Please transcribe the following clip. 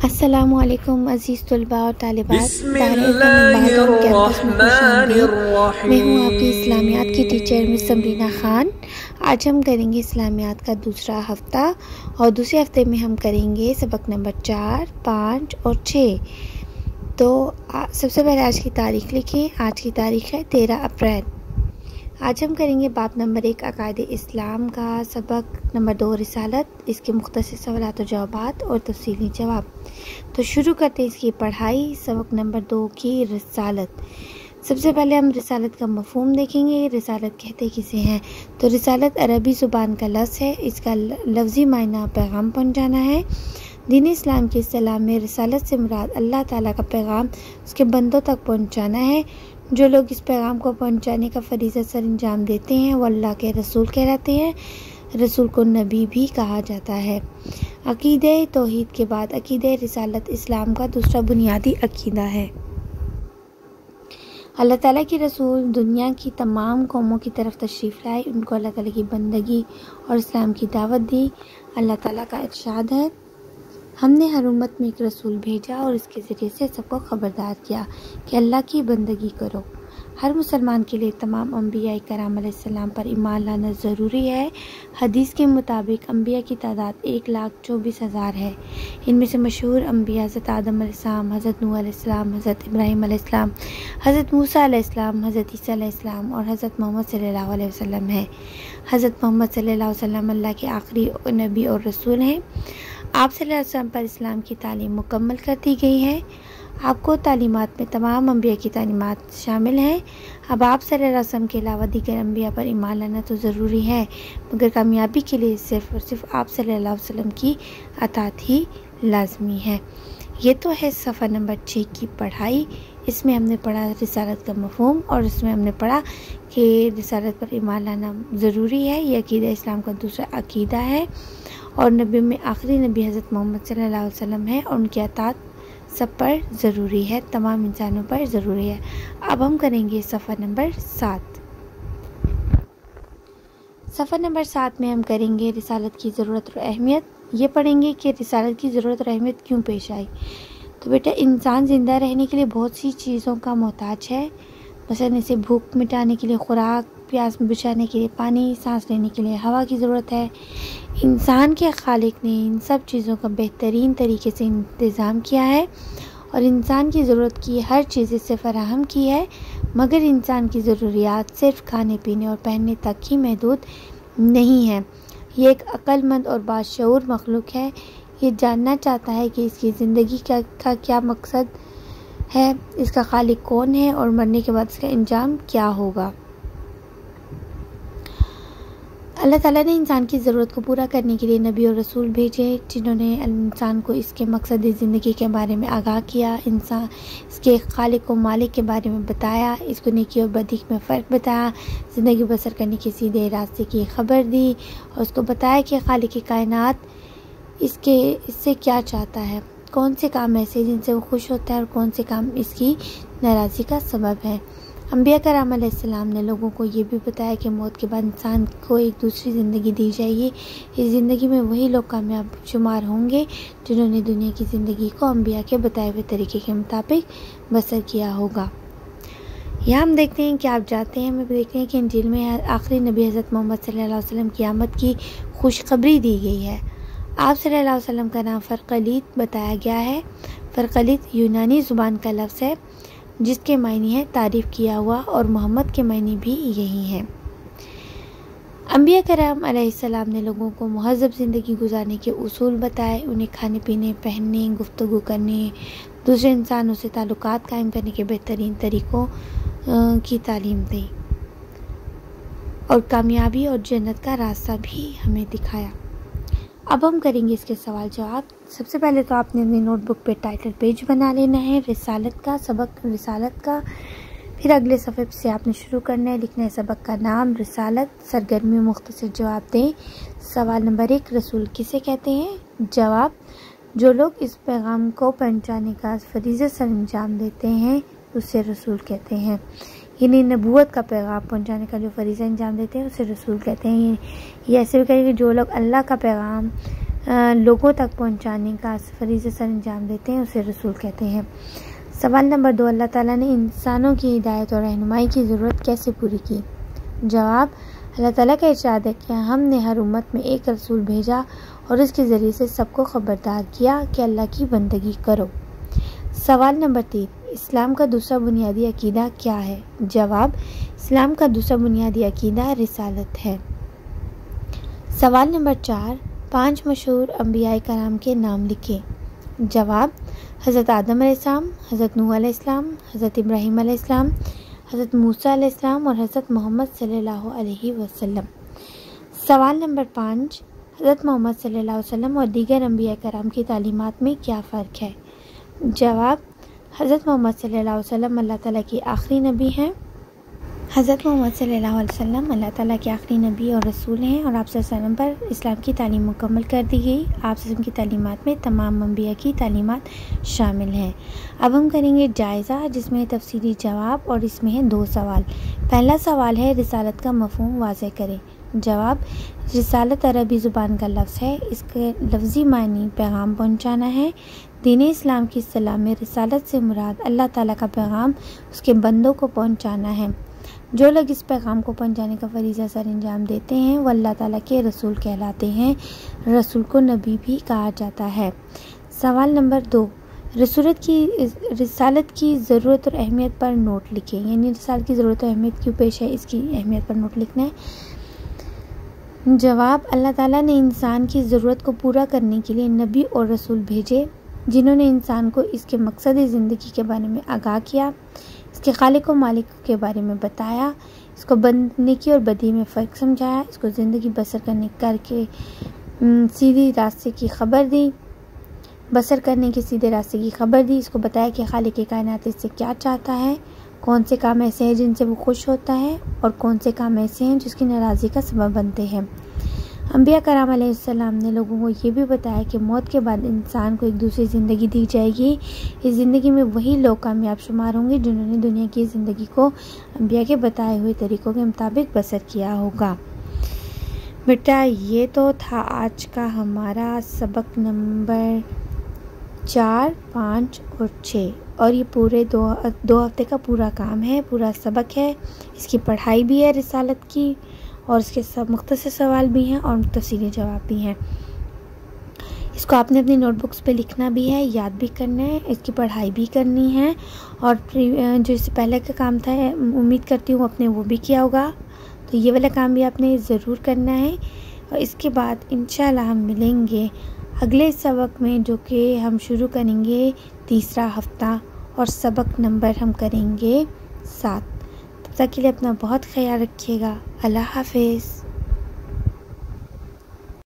अस्सलामुअलैकुम अज़ीज़ तलबा और तालिबात, कैंपस में खुशामदीद। मैं हूँ आपकी इस्लामियात की टीचर मिस समरीना ख़ान। आज हम करेंगे इस्लामियात का दूसरा हफ़्ता और दूसरे हफ़्ते में हम करेंगे सबक नंबर 4, 5 और 6। तो सबसे पहले आज की तारीख़ लिखें। आज की तारीख़ है 13 अप्रैल। आज हम करेंगे बाब नंबर 1 अकायदे इस्लाम का, सबक नंबर 2 रिसालत, इसके मुख्तसर सवालात और जवाबात और तफसीली जवाब। तो शुरू करते हैं इसकी पढ़ाई। सबक नंबर 2 की रिसालत। सबसे पहले हम रिसालत का मफ़हूम देखेंगे। रिसालत कहते किसे हैं? तो रिसालत अरबी ज़ुबान का लफ्ज़ है। इसका लफ्ज़ी मायना पैगाम पहुँचाना है। दीन इस्लाम की इस्तिलाह में रिसालत से मुराद अल्लाह ताला का पैगाम उसके बंदों तक पहुँचाना है। जो लोग इस पैगाम को पहुँचाने का फरीज़ा सर अंजाम देते हैं वो अल्लाह के रसूल कहलाते हैं। रसूल को नबी भी कहा जाता है। अकीदे तौहीद के बाद अकीदे रिसालत इस्लाम का दूसरा बुनियादी अकीदा है। अल्लाह ताला के रसूल दुनिया की तमाम कौमों की तरफ तशरीफ़ लाए, उनको अल्लाह ताला की बंदगी और इस्लाम की दावत दी। अल्लाह ताला का इरशाद है, हमने हर उम्मत में एक रसूल भेजा और इसके ज़रिए से सबको ख़बरदार किया कि अल्लाह की बंदगी करो। हर मुसलमान के लिए तमाम अम्बिया कराम अलैहिस्सलाम पर ईमान लाना ज़रूरी है। हदीस के मुताबिक अम्बिया की तादाद 1,24,000 है। इनमें से मशहूर अम्बिया हज़रत आदम अलैहिस्सलाम, हज़रत नूह अलैहिस्सलाम, हज़रत इब्राहीम अलैहिस्सलाम, हज़रत मूसा अलैहिस्सलाम, हज़रत ईसा अलैहिस्सलाम और हज़रत मोहम्मद सल्लल्लाहु अलैहि वसल्लम है। हज़रत मोहम्मद सल्लल्लाहु अलैहि वसल्लम अल्लाह के आखिरी नबी और रसूल हैं। आप सल्लल्लाहु अलैहि वसल्लम पर इस्लाम की तालीम मुकम्मल कर दी गई है। आपको तालीमात में तमाम अम्बिया की तालीमात शामिल हैं। अब आप सल्लल्लाहु अलैहि वसल्लम के अलावा दीगर अम्बिया पर ईमान लाना तो ज़रूरी है, मगर कामयाबी के लिए सिर्फ़ और सिर्फ आप सल्लल्लाहु अलैहि वसल्लम की अताअत ही लाजमी है। ये तो है सफ़ा नंबर 6 की पढ़ाई। इसमें हमने पढ़ा रिसालत का मफ़हूम और इसमें हमने पढ़ा कि रिसालत पर ईमान लाना ज़रूरी है। यह अकीदा इस्लाम का दूसरा अकीदा है और नबी में आखिरी नबी हज़रत मोहम्मद सल्लल्लाहु अलैहि वसल्लम है और उनकी अताअत सब पर ज़रूरी है, तमाम इंसानों पर ज़रूरी है। अब हम करेंगे सफ़ा नंबर 7। सफ़ा नंबर 7 में हम करेंगे रिसालत की ज़रूरत और अहमियत। ये पढ़ेंगे कि रिसालत की ज़रूरत और अहमियत क्यों पेश आई। तो बेटा, इंसान ज़िंदा रहने के लिए बहुत सी चीज़ों का मोहताज है। मसलन इसे भूख मिटाने के लिए खुराक, प्यास बुझाने के लिए पानी, सांस लेने के लिए हवा की ज़रूरत है। इंसान के खालिक ने इन सब चीज़ों का बेहतरीन तरीके से इंतज़ाम किया है और इंसान की ज़रूरत की हर चीज़ इससे फ़राहम की है, मगर इंसान की ज़रूरियात सिर्फ़ खाने पीने और पहनने तक ही महदूद नहीं है। ये एक अक्लमंद और बाशऊर मखलूक है। ये जानना चाहता है कि इसकी ज़िंदगी का क्या मकसद है, इसका खालिक कौन है और मरने के बाद इसका अंजाम क्या होगा। अल्लाह ताला ने इंसान की ज़रूरत को पूरा करने के लिए नबी और रसूल भेजे, जिन्होंने इंसान को इसके मकसद ज़िंदगी के बारे में आगाह किया, इंसान इसके खालिक को मालिक के बारे में बताया, इसको नेकी और बदी में फ़र्क बताया, ज़िंदगी बसर करने के सीधे रास्ते की खबर दी और उसको बताया कि खालिक की कायनात इससे क्या चाहता है, कौन से काम ऐसे जिनसे वो खुश होता है और कौन से काम इसकी नाराज़गी का सबब है। अम्बिया कराम अलैहिस्सलाम ने लोगों को ये भी बताया कि मौत के बाद इंसान को एक दूसरी ज़िंदगी दी जाएगी। इस ज़िंदगी में वही लोग कामयाब शुमार होंगे जिन्होंने दुनिया की ज़िंदगी को अम्बिया के बताए हुए तरीके के मुताबिक बसर किया होगा। यहाँ हम देखते हैं कि आप जाते हैं, हमें देखते हैं कि इंजील में आखिरी नबी हज़रत मोहम्मद सल्लल्लाहु अलैहि वसल्लम की आमद की खुशखबरी दी गई है। आप सल्लल्लाहु अलैहि वसल्लम का नाम फ़रक़लीत बताया गया है। फ़रक़लीत यूनानी ज़ुबान का लफ्ज़ है जिसके मायने है तारीफ़ किया हुआ और मोहम्मद के मायने भी यही हैं। अम्बिया कराम अलैहिस्सलाम ने लोगों को मुहज़्ज़ब ज़िंदगी गुजारने के उसूल बताए, उन्हें खाने पीने, पहनने, गुफ्तगू करने, दूसरे इंसानों से ताल्लुकात कायम करने के बेहतरीन तरीक़ों की तालीम दी और कामयाबी और जन्नत का रास्ता भी हमें दिखाया। अब हम करेंगे इसके सवाल जवाब। सबसे पहले तो आपने अपनी नोटबुक पे टाइटल पेज बना लेना है रिसालत का, सबक रिसालत का। फिर अगले सफ़े से आपने शुरू करना है, लिखना है सबक का नाम रिसालत, सरगर्मी, मुख्तसर जवाब दें। सवाल नंबर 1, रसूल किसे कहते हैं? जवाब, जो लोग इस पैगाम को पहुँचाने का फरीज़ा सर अंजाम देते हैं उसे रसूल कहते हैं। यानी नबूवत का पैगाम पहुंचाने का जो फरीज़ा अंजाम देते हैं उसे रसूल कहते हैं। ये ऐसे भी कहेंगे जो लोग अल्लाह का पैगाम लोगों तक पहुंचाने का फरीज़ा सर अंजाम देते हैं उसे रसूल कहते हैं। सवाल नंबर 2, अल्लाह ताला ने इंसानों की हिदायत और रहनुमाई की ज़रूरत कैसे पूरी की? जवाब, अल्लाह ताला का इरशाद है कि हमने हर उम्मत में एक रसूल भेजा और उसके ज़रिए से सबको खबरदार किया कि अल्लाह की बंदगी करो। सवाल नंबर 3, इस्लाम का दूसरा बुनियादी अकीदा क्या है? जवाब, इस्लाम का दूसरा बुनियादी अकीदा रिसालत है। सवाल नंबर 4, 5 मशहूर अंबियाए कराम के नाम लिखें। जवाब, हज़रत आदम अलैहिस्सलाम, हज़रत नूह अलैहिस्सलाम, हज़रत इब्राहीम अलैहिस्सलाम, हज़रत मूसा अलैहिस्सलाम और हज़रत मोहम्मद सल्लल्लाहु अलैहि वसल्लम। सवाल नंबर 5, हज़रत मोहम्मद सल्लल्लाहु अलैहि वसल्लम और दीगर अंबिया कराम की तालीमात में क्या फ़र्क है? जवाब, हज़रत मोहम्मद सल्लल्लाहु अलैहि वसल्लम अल्लाह ताला के आखिरी नबी हैं। हज़रत मोहम्मद सल्लल्लाहु अलैहि वसल्लम अल्लाह ताला के आखिरी नबी और रसूल हैं और आप सल्लल्लाहु अलैहि वसल्लम पर इस्लाम की तालीम मुकम्मल कर दी गई। आप सल्लल्लाहु की तालीमात में तमाम अंबिया की तालीमात शामिल हैं। अब हम करेंगे जायज़ा जिसमें तफसीली जवाब और इसमें है 2 सवाल। पहला सवाल है, रिसालत का मफ़हूम वाज़ेह करें। जवाब, रिसालत अरबी ज़ुबान का लफ्ज़ है। इसके लफ्ज़ी मानी पैगाम पहुँचाना है। दीन इस्लाम की इस्तिलाह में रिसालत से मुराद अल्लाह ताला का पैगाम उसके बंदों को पहुँचाना है। जो लोग इस पैगाम को पहुँचाने का फरीज़ा सर अंजाम देते हैं वो अल्लाह ताला के रसूल कहलाते हैं। रसूल को नबी भी कहा जाता है। सवाल नंबर 2, रिसालत की ज़रूरत और अहमियत पर नोट लिखें। यानी रिसालत की ज़रूरत और अहमियत क्यों पेश है, इसकी अहमियत पर नोट लिखना है। जवाब, अल्लाह ताला ने इंसान की ज़रूरत को पूरा करने के लिए नबी और रसूल भेजे जिन्होंने इंसान को इसके मकसद ज़िंदगी के बारे में आगाह किया, इसके खालिक और मालिक के बारे में बताया, इसको नेकी और बदी में फ़र्क समझाया, इसको ज़िंदगी बसर करने करके सीधे रास्ते की खबर दी, बसर करने के सीधे रास्ते की खबर दी। इसको बताया कि खालिक कायनात इससे क्या चाहता है, कौन से काम ऐसे हैं जिनसे वो खुश होता है और कौन से काम ऐसे हैं जिसकी नाराज़गी का सबब बनते हैं। अंबिया कराम अलैहिस्सलाम ने लोगों को ये भी बताया कि मौत के बाद इंसान को एक दूसरी ज़िंदगी दी जाएगी। इस ज़िंदगी में वही लोग कामयाब शुमार होंगे जिन्होंने दुनिया की ज़िंदगी को अंबिया के बताए हुए तरीक़ों के मुताबिक बसर किया होगा। बेटा ये तो था आज का हमारा सबक नंबर 4, 5 और 6 और ये पूरे दो हफ्ते का पूरा काम है, पूरा सबक है। इसकी पढ़ाई भी है रिसालत की और इसके सब मुख्तसर सवाल भी हैं और तफसीली जवाब भी हैं। इसको आपने अपनी नोटबुक्स पे लिखना भी है, याद भी करना है, इसकी पढ़ाई भी करनी है और जो इससे पहले का काम था उम्मीद करती हूँ आपने वो भी किया होगा। तो ये वाला काम भी आपने ज़रूर करना है और इसके बाद इंशाल्लाह हम मिलेंगे अगले सबक में जो कि हम शुरू करेंगे 3रा हफ्ता और सबक नंबर हम करेंगे 7। तब तक के लिए अपना बहुत ख्याल रखिएगा। अल्लाह हाफ़िज़।